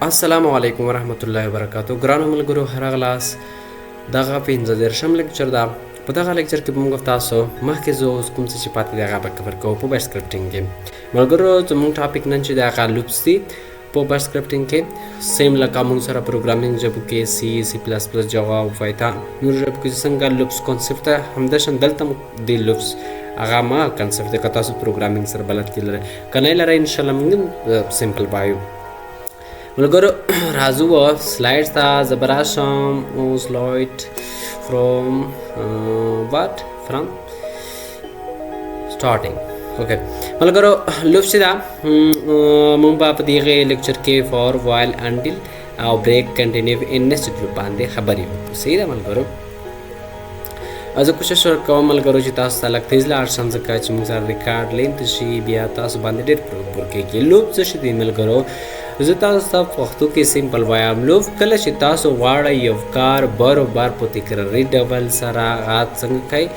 السلام علیکم ورحمت الله وبرکاتو. ګرانو ملګرو، هر غلاس دغه 15 لیکچر دا. په دغه لیکچر کې موږ تاسو مخکې زه اوس کوم څه چې پاتې دی هغه به کور کوو په باش سکرپټینګ کې. ملګرو زموږ ټاپک نن چې د هغه لوپس دی په باش سکرپټینګ کې سیم لکه موږ سره پروګرامینګ ژبو کې سی پلس پلس جاوا او پایتون نور ژبو کې څنګه لوپس کانسپټ همداشان دلته دی لوپس هغه ما کانسپټ د تاسو پروګرامینګ سره بلد کړئ کنه لره ان شاء الله موږ سمپل بایو. ملګرو راځو سلایډ ته زبراشم او سلایډ from starting. اوکې ملګرو لوپس دا مونږ په دغه لیکچر کې فور وایل انټل او بریک کنټینیو ان نسټ لوپ باندې خبرې وکړو. صحیح ده ملګرو؟ زه کوشش کوم ملګرو چې تاسو ته لږ تیز لاړ شم ځکه چې موږ سره ریکارډ لینت شي بیا تاسو باندې ډېر پروګرام کېږي. لوپ څه شي دی ملګرو؟ زه تاسو ته پښتو کې سمپل وایم. لوپ کله چې تاسو غواړئ یو کار بار په تکراري ډول سره هغه څنګه کوي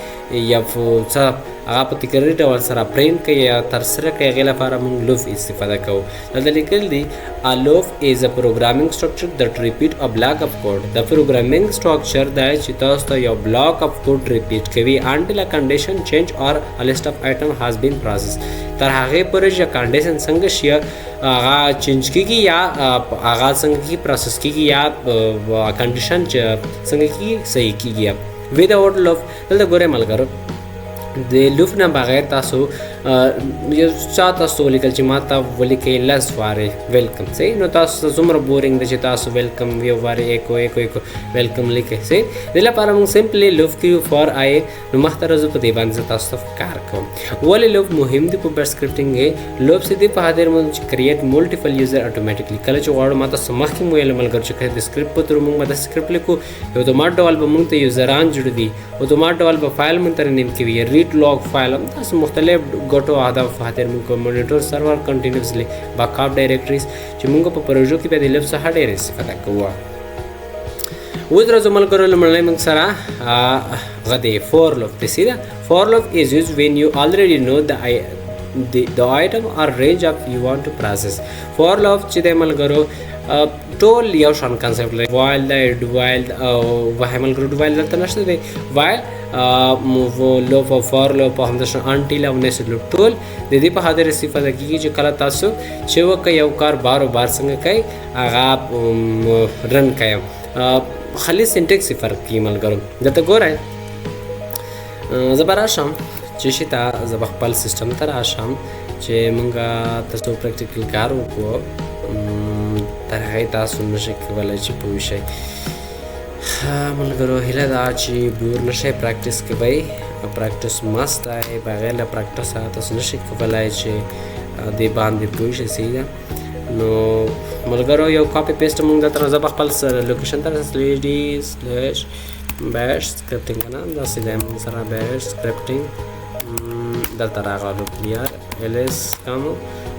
یا څه هغه په تکراري ډول سره پرینټ کوي یا ترسره کوي هغې لپاره موږ لوپ استفاده کوو. دلته لیکل دي a loop is a programming structure that repeat a block of code. د programming structure دی چې تاسو ته یو block of code repeat کوي until a condition change or a list of item has been processed. تر هغې پورې چې condition څنګه شي هغه چینج کیږي یا هغه څنګه کی پروسس کیږي یا کنډیشن چې څنګه کی صحیح کیږي. without loop دلته ګورئ ملګرو د لوپ نه بغیر تاسو یو چا تاسو ولیکل چې ما ته ولیکئ لس وارې ویلکم. صحیح؟ نو تاسو څومره بورینګ دی چې تاسو ویلکم یو وارې ایکو ویلکم لیکئ. صحیح؟ دې لپاره موږ سمپلی لوپ کیو فور آی نو مخته راځو په دې باندې تاسو ته کار کوم. ولې لوپ مهم دی په باش سکرپټینګ کې؟ لوپ سې دی په خاطر موږ چې کریټ ملټیپل یوزر اتوماتیکلی کله چې غواړو ما تاسو مخکې مو ویل ملګرو چې د سکرپټ په تر موږ د سکرپټ لیکو یو اتومات ډول به موږ ته یوزران جوړ دي اتومات ډول به فایل مونږ ته نیم کوي ریډ لاګ فایل هم تاسو مختلف ګټو هدف خاطر موږ مونیټر سرور کنټینیوسلی بیک اپ ډایرکټریز چې موږ په پروژو کې به د لوپ څخه ډېر استفاده کوو. اوس راځو ملګرو لومړی موږ سره غدې فور لوپ دی. سیده فور لوپ is used when you already know the item or range of you want to process. فور لوپ چې دی ملګرو ټول یو شان کنسپټ لري. وایل دی ډوایل وای ملګرو ډوایل دلته نشته دی. وایل لوپ او فور لوپ همداشان انټل او نسټ لوپ ټول د دې په خاطر استفاده کیږي چې کله تاسو چې وکړئ یو کار بار څنګه کوي هغه رن کوي. خالي سینټیکس فرق کوي ملګرو. دلته ګورئ زه به راشم چې شي ته زه به خپل سیسټم ته راشم چې موږ تاسو پریکټیکل کار وکړو تر هغې تاسو نشئ کولی چې پوه شئ. ملګرو هیله ده چې بور نشئ پریکټس کوئ. پریکټس مست دی بغیر له پریکټسه تاسو نشئ کولی چې دې باندې پوه شئ. صحیح ده؟ نو ملګرو یو کاپي پیسټ موږ دلته زه به خپل لوکیشن ته /bash سکرپټینګ نه داسې دی موږ سره bash سکرپټینګ دلته راغلو کلیر ایلس کامو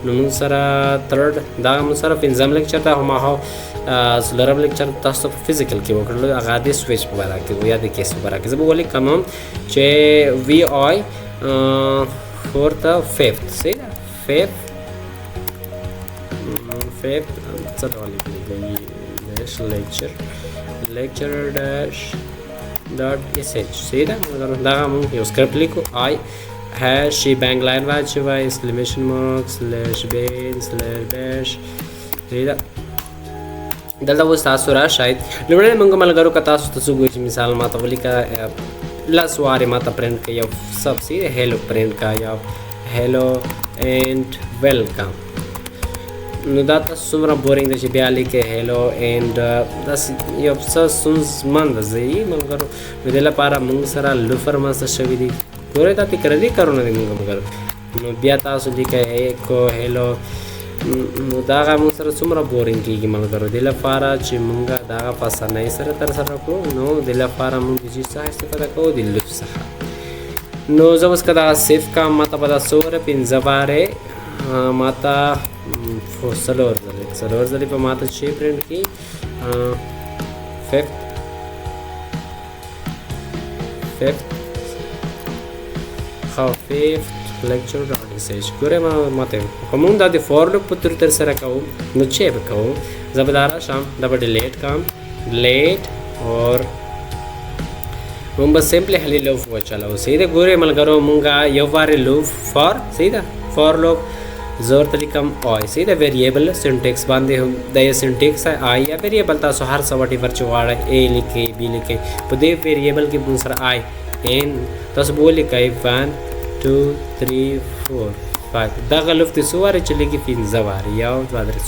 نو موږ سره تھرډ دا موږ سره پنځم لیکچر ته هماهو څلورم لیکچر تاسو په فزیکل کې وکړلو هغه د سویچ په باره کې یا د کیس په باره کې. زه به ولیکم چې وی آی فورث فیفت. صحیح ده؟ فیفت څه ډول لیکلی لیکچر ډاش ډاټ ایس ایچ. صحیح ده ملګرو؟ دغه موږ یو سکرپټ لیکو آی shebang line واچوئ exclamation mark /bin/bash. صحیح ده؟ دلته اوس تاسو راشئ لومړی موږ ملګرو که تاسو ته څوک وایي چې مثال ما ته ولیکه لس وارې ما ته پرنټ کړئ یو سب صحیح ده هیلو پرنټ کړه یا هیلو اینډ ویلکم. نو دا تاسو څومره بورینګ ده چې بیا لیکئ هیلو اینډ داسې یو څه ستونزمند ده ملګرو. نو دې لپاره موږ سره لوپ رامنځته شوي دي. ګورئ دا تکراري کارونه دي موږ ملګرو. نو بیا تاسو لیکئ ایکو هیلو نو دغه موږ سره څومره بورینګ کېږي ملګرو. دې لپاره چې موږ دغه په اسانۍ سره ترسره کړو نو دې لپاره موږ د چیز څخه استفاده کوو د لوپ څخه. نو زه اوس که دغه سیف کړم ما ته به دا څه وره پنځه وارې ما ته څلور ځلې به ما ته چې پرنټ کړي فیفت lecture میسج ګوره ما ماته کوم دا د فور لوپ په تر سره کوم نو چې به کوم زبردار شام دا به ډیلیټ کام ډیلیټ اور مونږ سمپلی هلی لوپ وچلاو سیده ګوره ملګرو مونږه یو واره لوپ فار سیده فور لوپ زور طریقم آی سیده ویریبل سینټیکس باندې هم د سینټیکس آی یا ویریبل تاسو هر څه وټي ورچ واړه ا لیکي بی لیکي په دې ویریبل کې مونږ سره آی ان تاسو بولی کوي 1 2 3 4 5 دا غلط دي سواره چلیږي 15 واره یا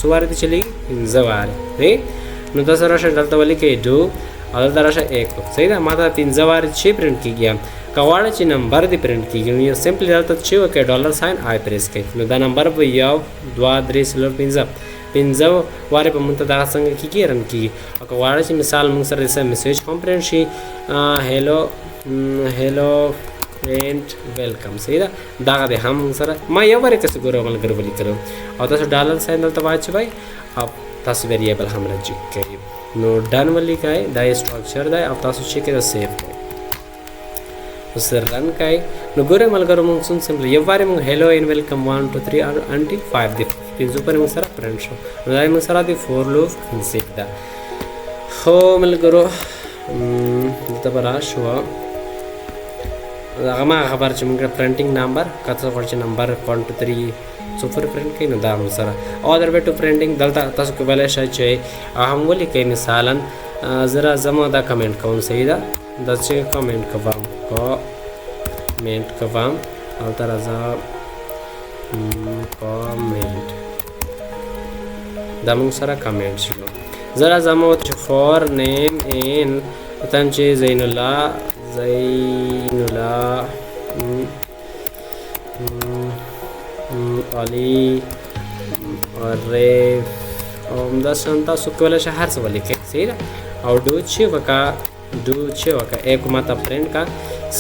سواره دي چلیږي 15 واره نو تاسو راشه دلته ولي کوي دو او دلته راشه 1 صحیح ده ما ته 15 واره چې پرنٹ کیږي کواړه چې نمبر دی پرنٹ کیږي نو یو سمپلی دلته چې وکړي ډالر ساين آی پریس کوي نو دا نمبر به یو 2 3 4 15 واره په مونږ ته دا څنګه کیږي رن کیږي او کواړه چې مثال مونږ سره رسې میسج هم پرنٹ شي هلو فرند ویلکم صحیح ده دا د هم سره ما یو ور کس ګور عمل کړو لیکلو او تاسو ډالر ساين دلته واچوي او تاسو ویریبل هم راځي کوي نو ډن ولي کوي دا سټرکچر دی او تاسو چې کړه سیو کوي اوس رن کوي نو ګور عمل کړو مونږ سمپل یو واره مونږ هلو ان ویلکم 1 2 3 انټل 5 دی پنځو پر مونږ سره پرنٹ شو نو دا مونږ سره دی فور لوپ کنسیپ دا خو عمل کړو دته برا شو هغه ما خبر چې موږ پرنټینګ نمبر کته ورچ نمبر 1 2 3 صفر پرنٹ کوي نو دا سره اودر وی ټو پرنټینګ دلته تاسو کولای شئ چې هم ولي کوي مثلا زرا زما دا کمنټ کوم صحیح ده دا چې کمنټ کوم او تر ازا کمنټ دا موږ سره کمنټ شو زرا زما چې فور نیم ان تم چې زین الله علي ریف دا شانتا سکوله شهر څه ولیکي صحیح ده او ډو چې وکا ایک ماته پرنٹ کا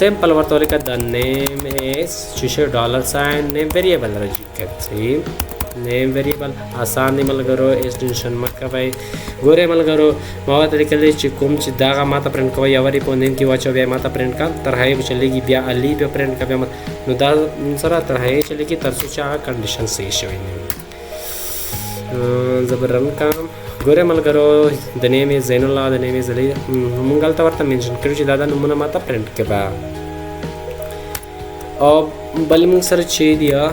سمپل ورته ولیکه د نیم اس چې ډالر ساين نیم ویریبل راځي صحیح نیم ویریبل آسان دی ملګرو ایکسټنشن مکه وای ګوره ملګرو ما ته لیکل چې کوم چې داغه ماته پرنٹ کوي یا وری په نیم کې واچو بیا ماته پرنٹ کا تر هي چلےږي بیا الف په پرنٹ کا بیا نو دا سره تر هي چلےږي تر څو چې کنډیشن صحیح شوی نه زبرن کام ګوره ملګرو د نیم زین الله د نیم زلی مونږ غلطه ورته منشن کړو چې دا نمونه ماته پرنٹ کبا او بل مونږ سره چې دیا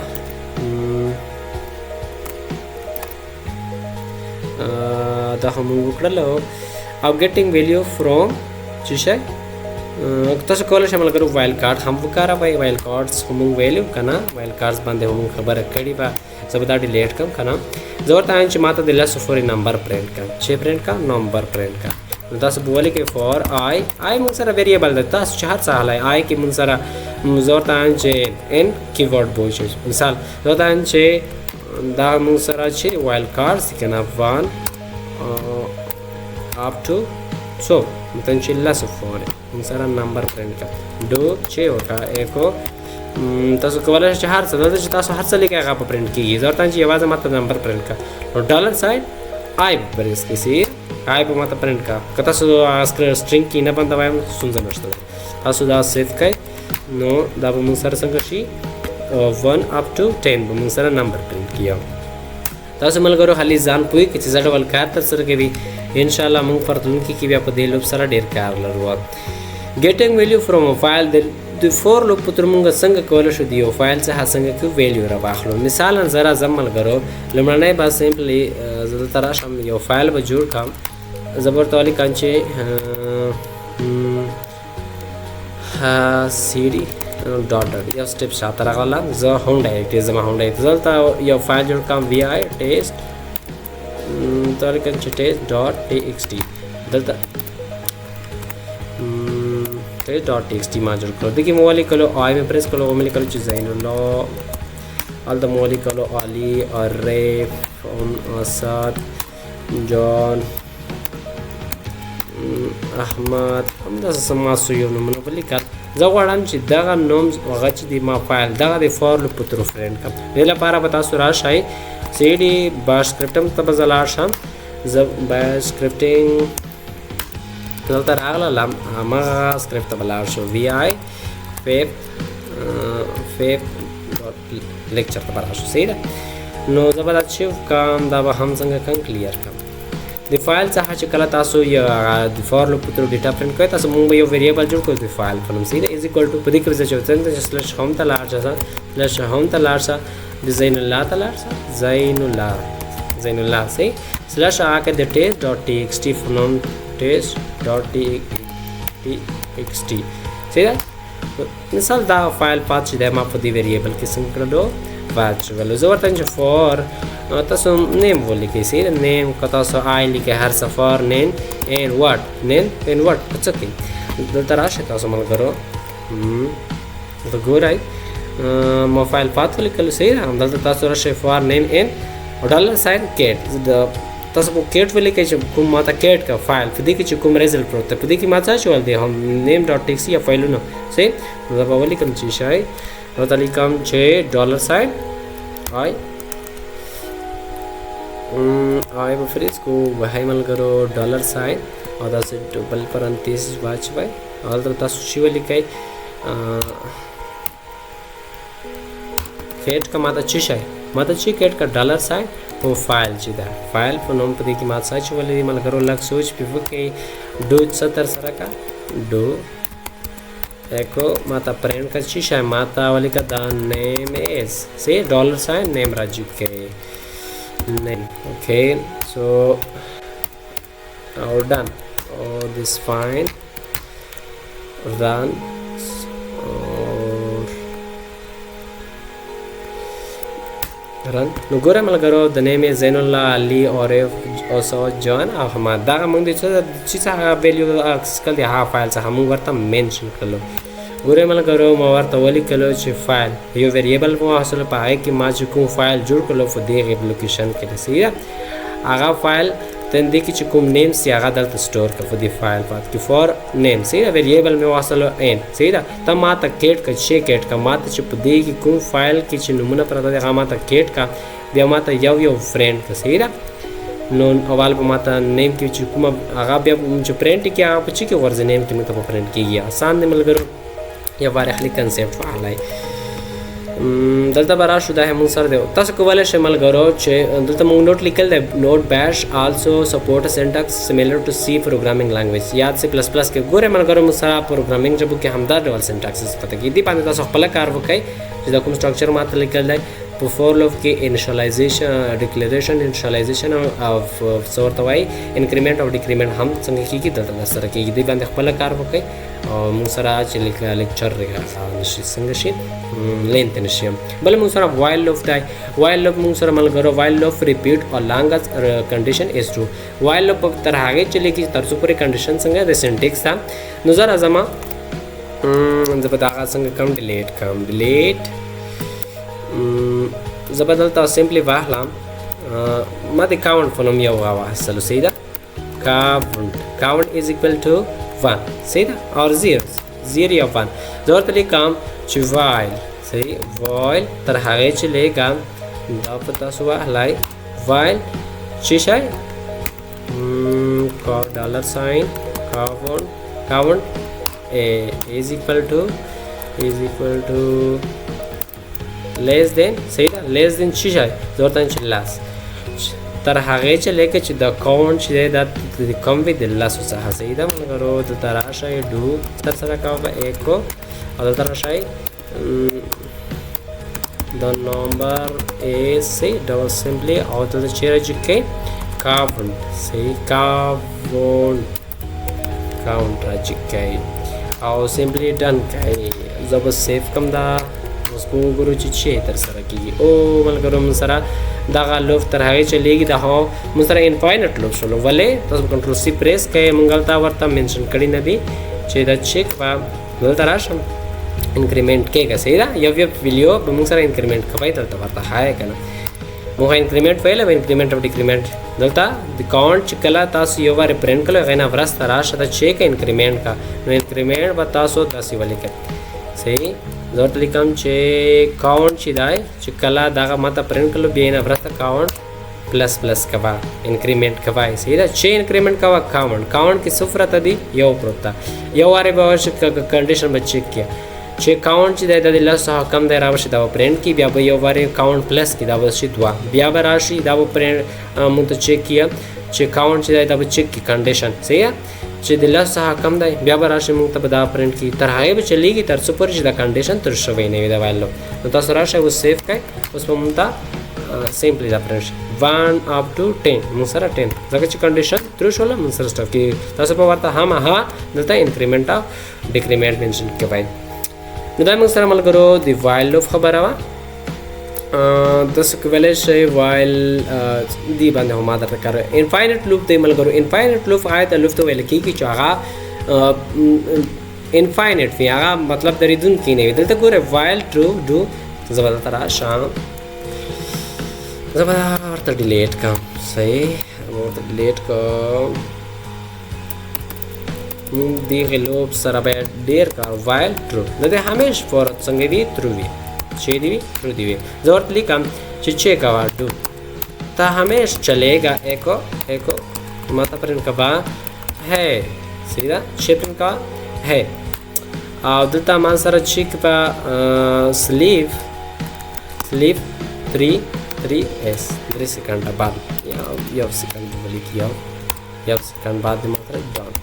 دا هم وکړلو او ګیټینګ ویلیو فرام چې شي تاسو کولای شئ ملګرو وایل کارت هم وکاروئ وایل کارتس هم ویلیو کنه وایل کارتس باندې هم خبره کړي با زبدا ډیلیټ کم کنه ضرورت ہے چې ماته د لاسو فور نمبر پرنٹ کا چې پرنٹ کا نمبر پرنٹ کا تاسو بولی کې فور آی مون سره ویریبل ده تاسو چې هر څه حالای آی کې مون سره ضرورت ہے چې ان کیورډ بوچ مثال ضرورت ہے چې دا مون سره چې وایل کارتس کنه 1 up to so متن چې لاسو فور مون سره نمبر پرنٹ کا دو چې وکا ایکو تاسو کولای شئ هر څه چې تاسو هر څه لیکي هغه په پرنٹ کیږي ضرورت چې یوازې ماته نمبر پرنٹ کا نو ډالر ساين آی پریس کیسي آی په ماته پرنٹ کا کته سو سټرینګ کې نه باندې وایم سنځه نشته تاسو دا سیو کړئ نو دا به موږ سره څنګه شي 1 up to 10 به موږ سره نمبر پرنٹ کیو تاسو ملګرو خالي ځان پوي چې څه ډول کار تر سره کوي ان شاء الله موږ پرتلونکي کې بیا په دې لوب سره ډیر کار لرو ګیټینګ ویلیو فرام ا فایل د فور لوپ تر موږ څنګه کولای شو دی یو فایل څخه څنګه کو ویلیو را واخلو مثلا زرا زمل غرو لمړنۍ با سمپلی زړه تر شم یو فایل به جوړ کم زبرتوالی کانچه سیډي ډاټ یو سټپ شاته راغلا زه هم ډایرکټ زما هم ډایرکټ زلتا یو فایل جوړ کم وی آی ټیسټ تر کنچه ټیسټ ډاټ ټیکسټ دلته .txt ما جوړ کړو دغه موالي کلو آی مې پریس کړو مې لیکل چې زین الله ال د موالي کلو علي ریف اسد جان احمد هم د سماسو یو نوم په لیکل زه غواړم چې دغه نوم هغه چې د ما فایل دغه د فور لوپ تر فرند کم د لپاره به تاسو راشئ سی ډي باش سکرپټم ته بزلار شم ز باش سکرپټینګ دلته راغله ما سکرپټ ته بلار شو وی آی فیب لیکچر ته براشو صحیح ده نو زبر چې کام دا به هم څنګه کم کلیر کم د فایل څخه چې کله تاسو یا د فور لوپ تر ډیټا پرینټ کوئ تاسو مونږ یو ویریبل جوړ کړو د فایل په نوم صحیح ده از ایکوال ټو په دې کې چې څنګه چې سلیش هوم ته لاړ شه سلیش هوم ته لاړ شه د زین الله ته لاړ شه زین الله صحیح سلیش آکر د ټیسټ ډاٹ ټی ایکس ټی فنوم ټیسټ ډاٹ ټی ایکس ټی صحیح ده مثال دا فایل پات چې د ما په دې ویریبل کې څنګه کړلو virtual زه ورته چې فور تاسو نیم ولیکئ صحیح ده نیم که تاسو آی لیکئ هر څه فور نیم and what څه کوي دلته راشئ تاسو ملګرو دلته ګورئ ما فایل پات ولیکلو صحیح ده همدلته تاسو راشئ فور نیم and ډالر ساین کیټ تاسو په کیټ ولیکئ چې کوم ماته کیټ کا فایل په دې کې چې کوم ریزلټ پروت دی په دې کې ما څه چول دی هم نیم ډاټ ټیکس یا فایلونه صحیح دا به ولیکم چې شای ورته لیکم چې ډالر ساین آی به فریز کو وهی ملګرو ډالر ساین او داسې ډبل پرانتیسز واچوئ او دلته تاسو چې ولیکئ کیټ کا ماته چې شای ماته چې کیټ کا ډالر ساین په فایل چې ده فایل په نوم په دې کې ما څه چولې دي ملګرو لږ سوچ پې وکړئ ډو څه تر سره کا ډو एको माता प्रिंट कर ची शायद माता वाली का the name is से dollar sign name Raju के name okay so और डन और this fine run run نو ګوره ملګرو د نیم یې زین الله علي عارف اوسو جان او حماد دغه موږ د چې څه ویلیو اکسکل دی ها فایل څخه موږ ورته منشن کړلو ګوره ملګرو ما ورته ولیکلو چې فایل یو ویریبل مو حاصل پای کې ما چې کوم فایل جوړ کړلو په دې لوکیشن کې صحیح هغه فایل تندې کې چې کوم نیم سی هغه دلته سٹور کړو د فایل پات کې فور نیم صحیح ویریبل مې واصل ان صحیح ده ته ما ته کیټ کا چې کیټ کا ما ته چې په دې کې کوم فایل کې چې نمونه پراته دی هغه ما ته کیټ کا بیا ما ته یو فرند کا صحیح ده نو اول په ما ته نیم کې چې کوم هغه بیا چې پرینټ کې هغه په چې کې ورځ نیم کې مې ته پرینټ کیږي آسان دی ملګرو یا وارخلی کنسپټ فعالای دلته برا شو ده موږ سره دی تاسو کولای شئ ملګرو چې دلته موږ نوٹ لیکل دی نوٹ بیش آلسو سپورټ سینټیکس سیمیلر ټو سی پروګرامینګ لانګویج یاد سی پلس پلس کې ګوره ملګرو موږ سره پروګرامینګ ژبو کې همدا ډول سینټیکس پته کې دی باندې تاسو خپل کار وکړئ چې دا کوم سټرکچر ماته لیکل دی په فور لوپ کې انیشلایزیشن ډیکلیریشن انیشلایزیشن او څورته وای انکریمنٹ او ډیکریمنٹ هم څنګه کیږي دلته سره کیږي دی باندې خپل کار وکړئ او موږ سره چې لیکچر نشي څنګه شي لینت نشي بل موږ سره وایل لوپ دی وایل لوپ موږ سره ملګرو وایل لوپ ریپیټ او لانګ از کنډیشن از ټرو وایل لوپ تر هغه چلی کی تر څو پورې کنډیشن څنګه د سینټیکس تا نظر ازما زبدا څنګه کم ډیلیټ زبدلتا سمپلی واخلم ما د کاونټ فنوم یو واخلو سیدا کاونټ از ایکوال ټو 1 سیدا اور 0 یا 1 زور ته لیکم چې وایل صحیح وایل تر هغه چې لیکم دا پتا سو واخلای وایل چې شای ډالر ساين کاونټ is equal to less than صحیح ده less than چی شای ضرورت چې لاس تر هغه چې لیکه چې د کاونټ چې د کم وی د لاس څخه صحیح ده مګرو د تراشه ډو تر سره کاوه ایکو او د تراشه the number is say double simply او د چیرې چې کې کاونټ صحیح کاونټ راځي کې او سمپلی ډن کوي زب سیف کم دا اوس کو ګورو چې تر سره کیږي او ملګرو من سره دغه لوف تر هغه چلیږي دا هو من سره انفاینټ لوف شلو ولې تاسو کنټرول سی پریس کوي منګلتا ورته منشن کړی نه دی چې دا چیک وا دلته راشم انکریمنٹ کېږي صحیح ده یو ویډیو به موږ سره انکریمنٹ کوي دلته ورته هاي کنه موږ انکریمنٹ ویل او انکریمنٹ او ډیکریمنٹ دلته د کاونټ چې کله تاسو یو واره پرینټ کړو غینا ورسته راشه دا چیک انکریمنٹ کا نو انکریمنٹ به تاسو داسې ولیکئ صحیح ضرورت لیکم چې کاونټ چې دی چې کله دغه ماته پرینټ کړو بیا نه ورسته کاونټ پلس پلس کوا انکریمنٹ کوي صحیح ده چې انکریمنٹ کوا کاونټ کې صفر ته دی یو پروت یو واره به کنډیشن به چیک کیا چې کاونټ چې د لس څخه کم دی راشي دا پرینټ کی بیا به یو واره کاونټ پلس کی دا به شي 2 بیا به راشي دا به پرینټ مونږ ته چک کیه چې کاونټ چې دا به چک کی کنډیشن صحیح چې د لس څخه کم دی بیا به راشي مونږ ته به دا پرینټ کی تر هغه به چلیږي تر څو پورې چې دا کنډیشن تر شوی نه وي دا وایلو نو تاسو راشي او سیو کړئ اوس په مونږ ته سیمپلی دا پرینټ 1 up to 10 مونږ سره 10 ځکه چې کنډیشن تر شوله مونږ سره سټاف کی تاسو په ورته هم دلته انکریمنٹ او ډیکریمنٹ منشن کوي نو دا موږ سره ملګرو د وایل لوف خبره وا تاسو کولای شئ وایل دی باندې هم ماده کار انفاینټ لوپ دی ملګرو انفاینټ لوپ آیت لوپ ته ویل کیږي چې هغه انفاینټ وی هغه مطلب دریدون کی نه دلته ګوره وایل ټرو ډو زبر تر شام زبر ورته ډیلیټ کوم صحیح ورته ډیلیټ کوم دی غلوب سره به ډیر کار وایل ټرو د دې همیش فورت څنګه وی ترو وی چې دی ترو دی زورت لیکم چې چیک اوټ تا همیش چलेगा एको एको माता प्रिंट का बा है सीधा शेपिंग का है और दता मान सर चिक पा स्लीव 3s 3 सेकंड बाद या सेकंड बोली किया या सेकंड बाद मात्र डॉन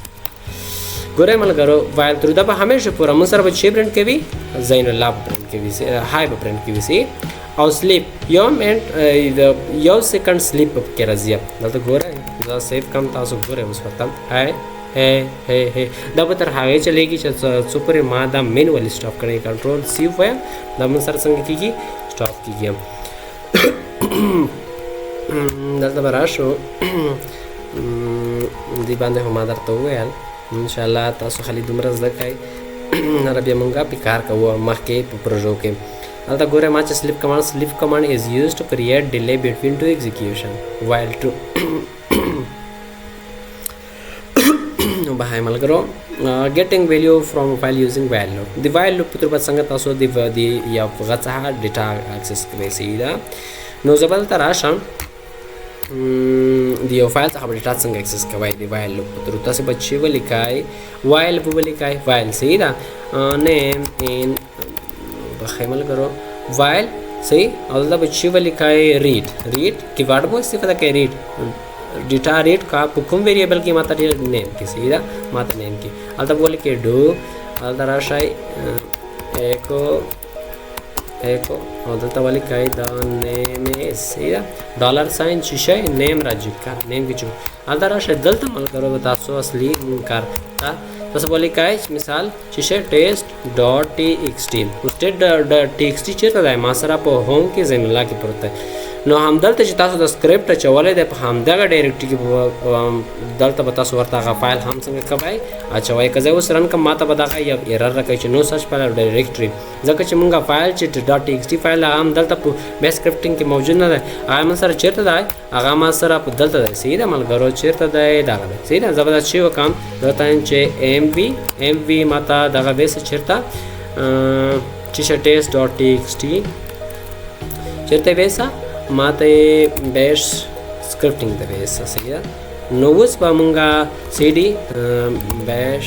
गोरे मलगरो वाइल थ्रू दबा हमेशा पूरा मुसर बच्चे प्रिंट के भी ज़ैनुल्लाह प्रिंट के भी से हाई प्रिंट के भी से और स्लिप योम एंड यो सेकंड स्लिप के रजिया दल गोरे दा सेव कम तासो गोरे उस वक्त है दब तर हागे चलेगी सुपर मादा मैनुअली स्टॉप करने कंट्रोल सी हुआ दम सर संग की स्टॉप की गया दल बराशो दी बांधे हो मादर तो हुआ इंशाल्लाह तासो खाली दुमरा زکای عربی مونږه په کار کوو مخکې په پروژو کې البته ګوره ما چې slip command is used to create delay between two execution while to بهای ملګرو getting value from while using while loop the while loop تر په څنګه تاسو د یا غڅه ډیټا اکسس کوي سیدا نو زبل تر راشم دی یو فایل څخه ډیټا څنګه اکسس کوي دی وایل لوپ تر تاسو بچي ولیکای وایل په ولیکای وایل سیدا نیم ان بخیمل کرو وایل صحیح او دا بچي ولیکای ریډ कीवर्ड مو استفاده کوي ریډ ډیټا ریډ کا کوم ویریبل کی ماته نیم کی سیدا ماته نیم کی الدا بولی کې ډو الدا راشای एको और दलता वाली काई दा नेम सीधा डॉलर साइन शिशे नेम राजू का नेम की चु आलदारा शे दलता मल करो बतासो असली कर ता तस बोली काई मिसाल शिशे test.txt उस्टेट txt चेता दाय मासरा पे होम के ज़ैनुल्लाह की पड़ता है नो हम दलते چې تاسو د سکرپټ چولې د په هم دغه ډایرکټری کې دلته به تاسو ورته هغه فایل هم څنګه کوي اچوي که زه اوس رن کوم ماته به دغه یا ایرر راکوي چې نو سرچ پر ډایرکټری ځکه چې مونږه فایل چې .txt فایل هم دلته په بیس سکرپټینګ کې موجود نه ده هغه ما سره چیرته ده هغه ما سره په دلته ده سیده ملګرو چیرته ده دغه ده سیده زبردست شی وکم دلته چې mv ماته دغه بیس چیرته چې test.txt چیرته بیسه माते बेश स्क्रिप्टिंग द बेस सही नोवस पामुंगा सीडी बेश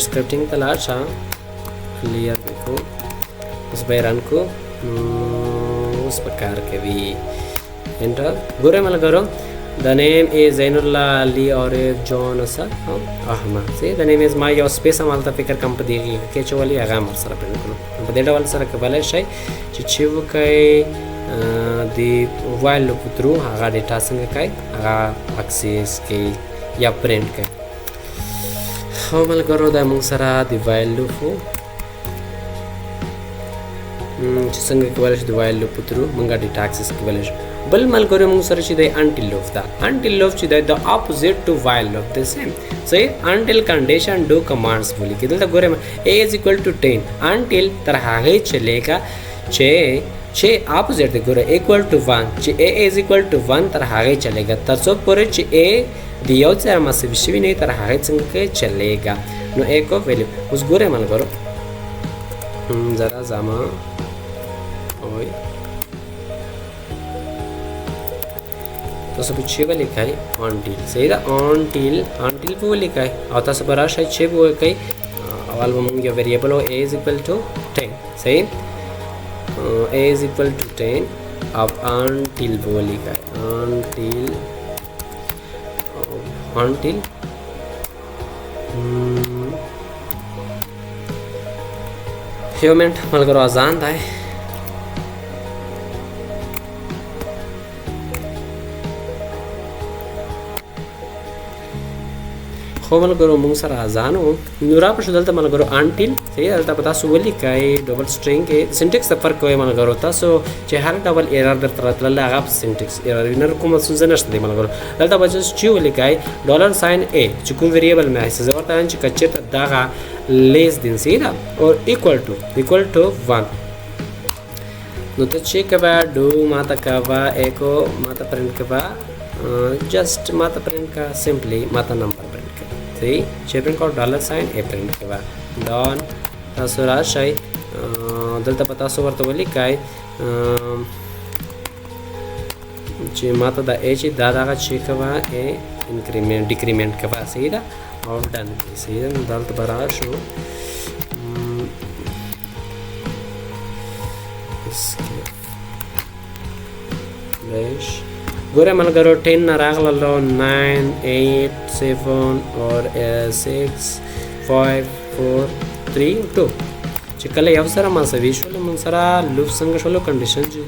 स्क्रिप्टिंग तलाशा क्लियर को उस बैरन को उस प्रकार के भी एंटर गुरे मल करो द नेम इज ज़ैनुल्लाह अली और जॉन सा अहमद से the name is my space मालता फिकर कम पदी के चोली आगाम सर पे को पदेडा वाल सर के वाले शय चिचिव कई दी वाइल लूप थ्रू आगा डेटा संगे कई आगा एक्सेस के या प्रिंट के हमल करो द मंग सरा दी वाइल लूप संगे के वाले दी वाइल लूप थ्रू मंगा डेटा एक्सेस के वाले बल मल करो मंग सर ची दे until loop दा until loop ची दे the opposite to while loop the same so until condition do commands बोली कि दलता गोरे में a is equal to 10 until तर आगे चलेगा छे opposite दे गोरे equal to 1 ची a is equal to 1 तर आगे चलेगा तर सो पूरे ची a दियो से हमसे विषय नहीं तर आगे चंगे चलेगा नो a को वैल्यू उस गोरे मल करो जरा जामा ओए तो सब छे वाले लिखा है until सही था until पे लिखा है और तस बरा शायद छे वो कई اول به مونږ یو ویریبل او a is equal to 10 صحیح a is equal to 10 अब until वो लिखा है until ह्यूमन मल करो आसान था خو مل کړو موږ سره اذان وو نو را په دلته مل کړو انټل صحیح دلته پتا سو ولي کای ډبل سټرینګ کې سینټیکس ته فرق کوي مل کړو تاسو چې هر ډبل ایرر در تر تل هغه سینټیکس ایرر وینر کوم څه نشته دی مل کړو دلته بچ چې ولي کای ډالر ساين ا چې کوم ویریبل مې حساب ورته چې کچته دغه لیس دین سیدا اور ایکوال ټو 1 نو ته چې کبا ډو ماته کبا اکو ماته پرنٹ کبا جست ماته پرنٹ کا سمپلی ماته نمبر چې پرنٹ کو ډالر ساين ا پرنٹ کوا ډان تاسو راشي دلته پتا سو ورته ولیکای چې ماته دا ا چې دا چې کوا ا انکریمنٹ ډیکریمنٹ کوا صحیح دا او ډن صحیح دا دلته برابر شو اسکیپ ګوره ملګرو 10 نه راغلل 9 8 7 اور 6 5 4 3 2 چې کله یو سره مساوي شول موږ سره لوپ څنګه شول کنډیشن چې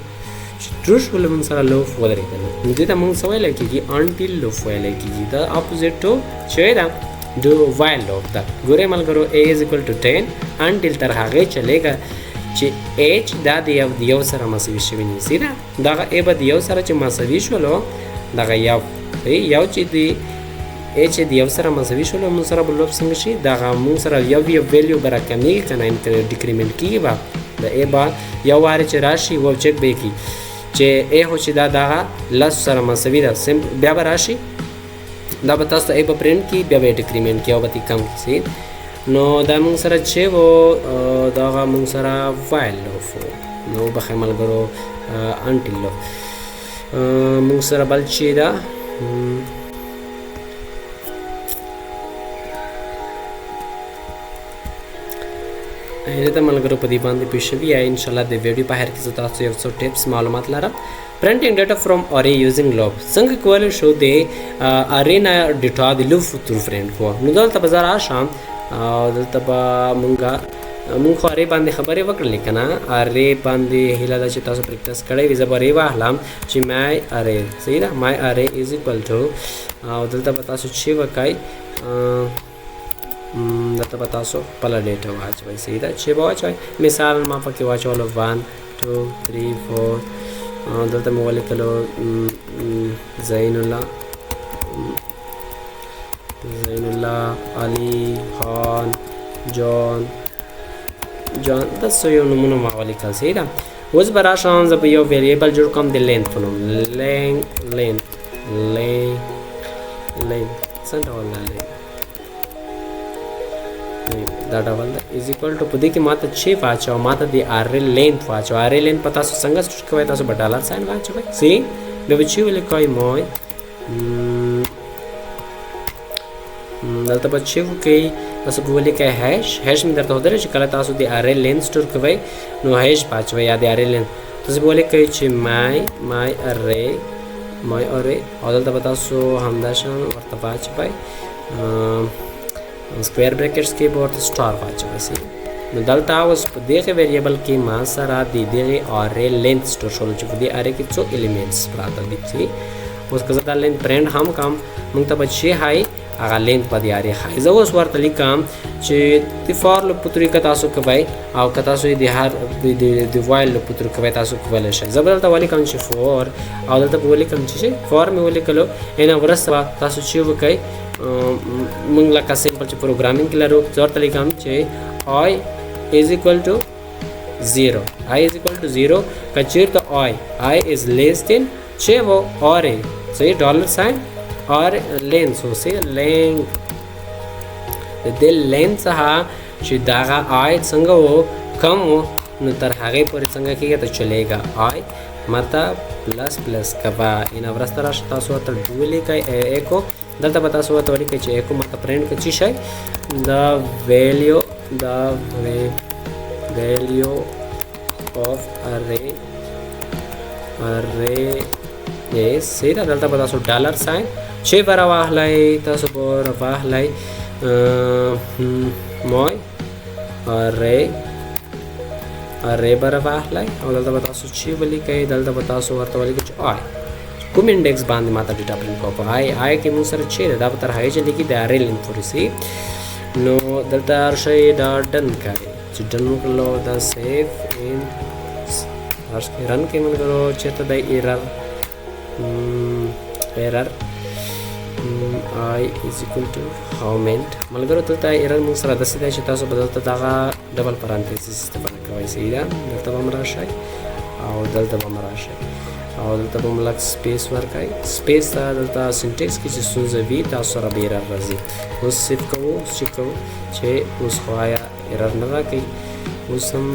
ټرو شول موږ سره لوپ ودرېدل نو دې ته موږ سوال کېږي انټل لوپ ویل کېږي دا اپوزیټ ټو چې دا دو وایل لوپ دا ګوره ملګرو a is equal to 10 انټل تر هغه چلےګا چې h دا د یو سره مساوي شوی نه سیدا دا a به د یو سره چې مساوي شولو دا یو چې دی h د یو سره مساوي شولو موږ سره بل لوپ څنګه شي دا موږ سره یو ویلیو برا کمی کنه ډیکریمنٹ کیږي با د a با یو واره چې راشي و چک به کی چې a هو چې دا لس سره مساوي دا سم بیا به راشي دا به تاسو a په پرنٹ کی بیا به ډیکریمنٹ کی او به کم کی نو دا موږ سره چې وو دا موږ سره وایل لوپ نو بخې ملګرو انټل لوپ موږ سره بل چې دا ته ملګرو په دې باندې پېښوي یا ان شاء الله د ویډیو په هر کې تاسو یو څو ټیپس معلومات لرم printing data from array using loop څنګه کولای شو د array نه ډیټا د لوپ تر پرنٹ کو نو دلته بازار آشام او دلته به مونږ خو ارې باندې خبرې وکړلې که نه ارې باندې هیله ده چې تاسو پریکټس کړی وي زه به ارې واخلم چې مای ارې صحیح ده مای ارې از ایکول ټو او دلته به تاسو چې وکئ دلته به تاسو خپله ډیټا واچوئ صحیح ده چې به واچوئ مثال ما پکې واچولو 1 2 3 4 دلته مې ولیکلو زین الله علي خان جان دا څو یو نمونه ما ولیکل صحیح ده اوس به راشم زه به یو ویریبل جوړ کړم د لینت په نوم لینت څه ډول ده دا ډول ده از ایکول ټو په دې کې ماته چې واچو ماته د ارې لینت واچو ارې لینت په تاسو څنګه سټور کوئ تاسو به ډالر ساين واچوئ صحیح بیا به چې ولیکئ مای دلته به چې وکئ تاسو به ولیکئ هیش مې درته ودرې چې کله تاسو د ارې لینت سټور کوئ نو هیش واچوئ یا د ارې لینت تاسو به ولیکئ چې مای ارې او دلته به تاسو همداشان ورته واچوئ سکویر بریکټس کې به ورته سټار واچوئ نو دلته اوس په دغه ویریبل کې ما سره د دغه ارې لینت سټور شول چې په دې ارې کې څو الیمنټس پراته دي اوس که زه دا لینت پرنټ هم کوم موږ ته به چې هاي هغه لینت په دې ارې ښایي زه اوس ورته لیکم چې د فار لوپ په طریقه تاسو کوئ او که تاسو د هر د وایل لوپ په طریقه کوئ تاسو کولی شئ زه به دلته ولیکم چې فور او دلته به ولیکم چې فار مې ولیکلو اینه وروسته به تاسو چې وکئ موږ لکه سمپل چې پروګرامینګ کې لرو زه ورته لیکم چې آی is equal to 0 که چیرته I is less than چې و ارې صحیح ډالر ساين اور لینس هو سي لینک د لینس څخه چې داغه آی څنګه وو کم وو نو تر هغه پورې څنګه کېږي ته چلےګا آی ماته پلس کبا ان ورسته راش تاسو ته ډولې کوي اکو دلته به تاسو ته ولیکئ چې اکو ماته پرنٹ کوي شي دا ویلیو the value of array is سیدا دلته به تاسو ډالر ساين چې بر واخلای تاسو پر واخلای موي array بر واخلای او دلته به تاسو چې ولي کوي دلته به تاسو ورته ولي چې آی کوم انډیکس باندې ماته ډیټا پرینټ کوو آی کې موږ سره چې دا به تر هاي چې لیکي د array لینک فورسي نو دلته شي دا ډن کوي چې ډن وکړو دا سیف ان رن کې موږ غواړو چې ته د error I is equal to how meant ملګرو ته error موږ سره د سیده چې تاسو بدلته دا ډبل پرانتیسس استفاده کوئ سیده دلته به مراشي او دلته به مراشي او دلته به ملک سپیس ورکای سپیس دلته سینټیکس کې چې ستونزه وي تاسو سره به error راځي اوس سیف کوو چې اوس خوایا error نه راکړي اوس هم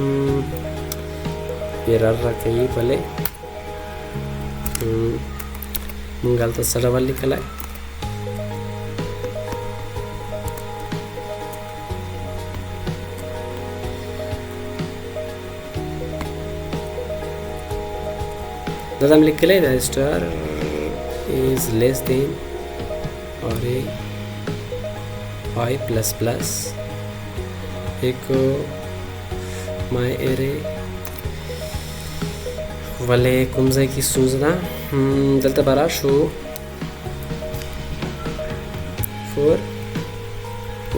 error راکړي بلې مونږ دلته سره ولیکلای دلته هم لیکلی دا star is less than array I plus plus echo my array ولې کوم ځای کې ستونزه ده دلته به راشو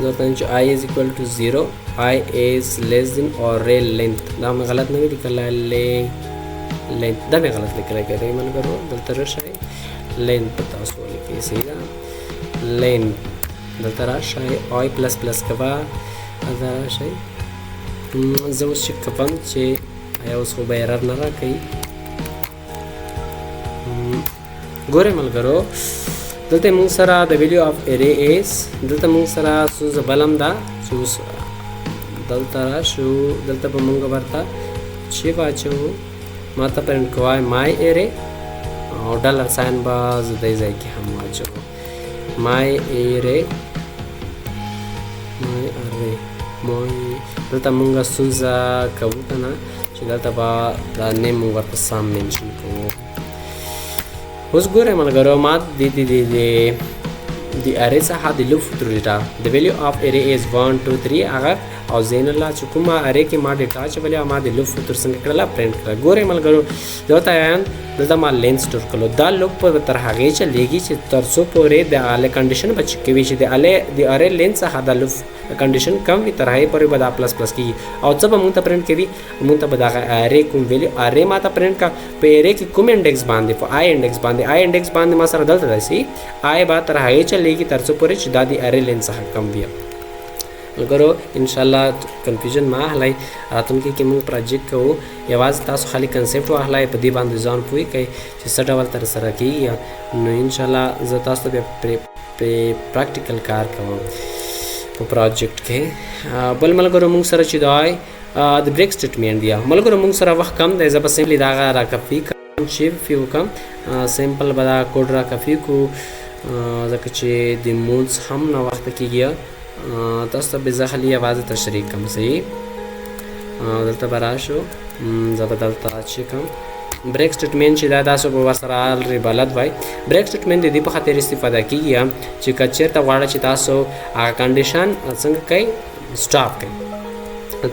دلته چې I is equal to 0 I is less than array length دا مې غلط نه وي لیکلی length دا مې غلط لیکلی کېدی ملګرو دلته راشئ length به تاسو ولیکئ صحیح ده length دلته راشئ I plus plus کوه دا راشئ زه اوس چک کوم چې آیا اوس خو به error نه راکوي ګورئ ملګرو دلته موږ سره د value of array is دلته موږ سره ستونزه بل هم ده چې اوس دلته راشو دلته به موږ ورته چې واچو ماته پرنټ کوای my array او ډالر ساين به زه دې ځای کې هم واچو my array دلته موږ ستونزه کوو که نه چې دلته به دا نیم موږ ورته سم منشن کوو اوس ګورئ ملګرو ما د array څخه د لوپ فوتر ډیټا د value of array is 1 2 3 هغه او زین الله چې کومه array کې ما ډیټا چې ولې ما د لوپ فوتر څنګه کړله پرنټ کړه ګورئ ملګرو دلته یان دلته ما لین سٹور کړو دا لوپ په تر هغه چې لګي چې تر څو پورې د اله کنډیشن بچ کوي چې د array لین څخه د لوپ کنډیشن کم وي تر هغه پورې به دا پلس پلس کیږي او څه به مونږ ته پرنټ کوي مونږ ته به دا array کوم ویلیو array ما ته پرنټ کا په array کې کوم انډیکس باندې په I انډیکس باندې ما سره دلته راشي I به تر هغه چې لګي تر څو پورې چې دا د array لین څخه کم وي ملګرو ان شاء الله کنفیوژن ما هلای راتلونکي کې موږ پروجیکټ کوو یوازې تاسو خالي کنسپټ واخلای په دې باندې ځان پوي کوي چې څه ډول تر سره کیږي نو ان شاء الله زه تاسو ته پریکټیکل کار کوم په پروجیکټ کې بل ملګرو موږ سره چې دا د بریک سټیټمنټ دی ملګرو موږ سره وخت کم دی زه په سیمپلی دا را کفي کوم شیف فیو کوم سیمپل بدا کوډ را کفي کو ځکه چې د مونز هم نه وخت کېږي تاسو ته به زه خالي आवाज تشریح کوم صحیح دلته به راشو زه به دلته چې کوم بریک سټیټمنټ چې دا تاسو به ورسره الري بلد وای بریک سټیټمنټ د دې په خاطر استفاده کیږي چې کچېرته غواړئ چې تاسو هغه کنډیشن څنګه کوي سټاپ کوي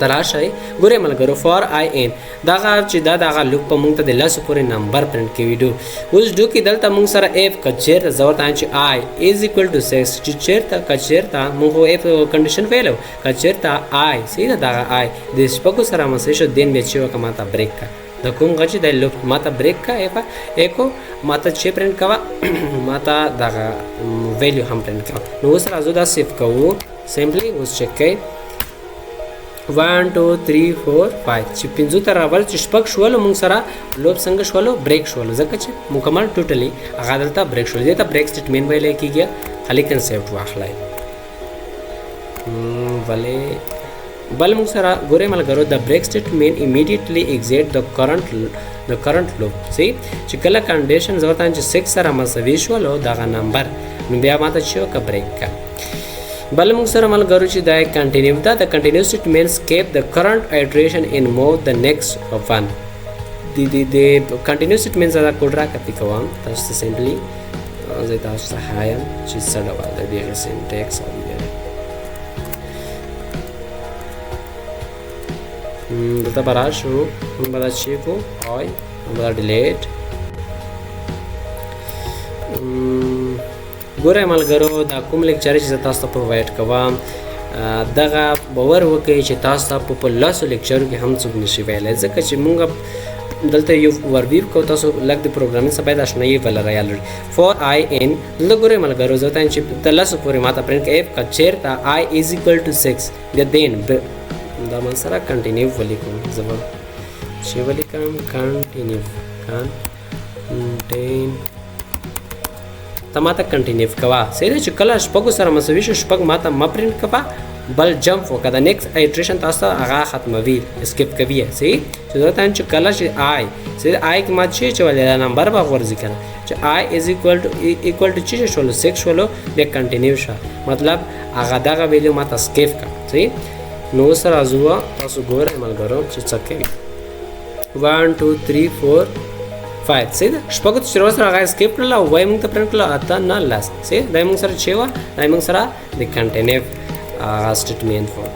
تراشئ ګورئ ملګرو فار I n دغه چې دغه لوپ په مونږ ته د لاسو پورې نمبر پرنټ کوي ډو اوس ډو کې دلته مونږ سره اف کچېرته زه ورته چې I is equal to 6 چې کچېرته مونږ اف کنډیشن ویلو کچېرته I سیده دغه I د شپږو سره مسې شو دین به چې وکماته بریک کا د کوم غچ د لوپ ماته بریک کا ایکو ماته چې پرنټ کوا ماته دغه ویلیو هم پرنټ کا نو اوس راځو دا سیف کوو سمپلی اوس چک کړئ 1 2 3 4 5 چې پنځو تر اول چې شپږ شول موږ سره لوپ څنګه شولو بریک شول ځکه چې مکمل ټوټلی هغه دلته بریک شول دې ته بریک سټیټمنټ ویل کېږي خالي کنسپټ واخلای ولې بل موږ سره ګورې ملګرو د بریک سټیټمنټ immediately exit the current loop سي چې کله کنډیشن ضرورت چې 6 سره مساوي شول او دغه نمبر نو بیا ماته چې کا بریک کا بل موږ سره ملګرو چې دا کنټینیو ده د کنټینیو سټیټمنټس کیپ د کرنٹ ایټریشن ان موو د نیکسټ ون د کنټینیو سټیټمنټس دا کوډ راکړی کوم تاسو ته سمپلی زه تاسو ته هایم چې څه ډول د دې سینټیکس او دلته به راشو موږ به دا چیک کوو موږ به دا ډیلیټ ګورئ ملګرو دا کوم لیکچر چې زه تاسو ته پرووایډ کوم دغه باور وکړئ چې تاسو ته په لسو لیکچرو کې هم څوک نشي ویلی ځکه چې موږ دلته یو اورویو کوو تاسو لږ د پروګرامینګ څخه باید اشنایي ولرئ الریډي فور آی ان دلته ګورئ ملګرو زه ته چې د لسو پورې ماته پرنټ کوي که چېرته آی از ایکول ټو 6 د دین دا من سره کنټینیو ولیکم زه به چې ولیکم کنټینیو ته ماته کنټینیو کوه صحیح ده چې کله شپږو سره مساوي شو شپږ ماته مه پرنټ کوه بل جمپ وکړه د نیکسټ ایټریشن تاسو هغه ختموي اسکیپ کوي صحیح چې دا ته چې کله چې آی صحیح آی کې ما چې ولې دا نمبر به غورځي کنه چې آی از ایکوال ټو چې شولو 6 شولو بیا کنټینیو شه مطلب هغه دغه ویلیو ماته اسکیپ کړه صحیح نو سره ازوا تاسو ګورئ ملګرو چې څه کوي 1 2 3 4 5 صحیح ده شپږو چې سره هغه اسکیپ کړل او وای موږ ته پرنټ کړل اته نه لاس صحیح دا موږ سره چې و دا موږ سره د کنټینیو سټیټمنټ فور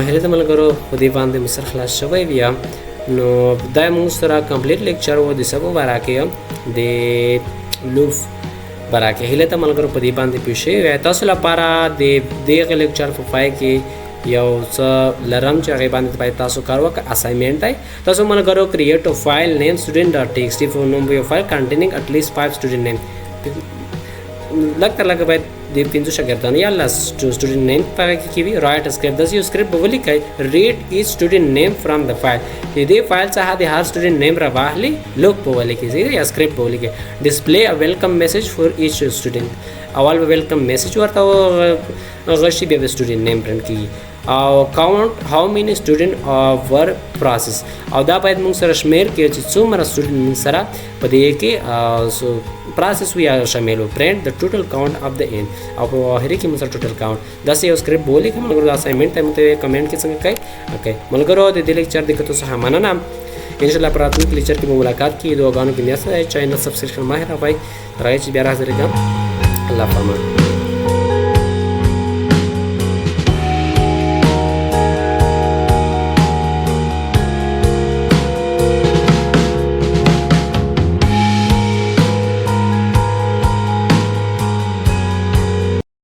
هله ته ملګرو په دې باندې مسر خلاص شوی بیا نو دا موږ سره کمپلیټ لیکچر و د سبو براکه د لوف براکه هله ته ملګرو په دې باندې پېښې تاسو لپاره د دغه لیکچر په پای کې یو څه لرم چې هغه باندې باید تاسو کار وکړئ اسایمنټ دی تاسو ملګرو کریټ ا فایل نیم student.txt for number of file containing at least 5 student name لکه باید د 5 شاګردانو یا لاس student name پاره کې وي write a script داسې یو script به ولیکئ read each student name from the file دې فایل څخه د هر student name را واخلي لوک په ولیکئ یا script په ولیکئ display a welcome message for each student اول به welcome message ورته غشي بیا student name print کیږي او count how many student were process او دا باید موږ سره شمیر کې چې څومره student موږ سره په دې کې process ویا شامل و print the total count of the end او په اخر کې موږ سره total count دا سه یو script بولی کوم مګر دا assignment ته مته کمنټ کې څنګه کوي اوکې ملګرو د دې لیکچر د کتو څخه مننه ان شاء الله پر راتلونکي لیکچر کې ملاقات کی دوه غانو کې میاسه چینل سبسکرایب ماهر وای راځي بیا راځي الله پامان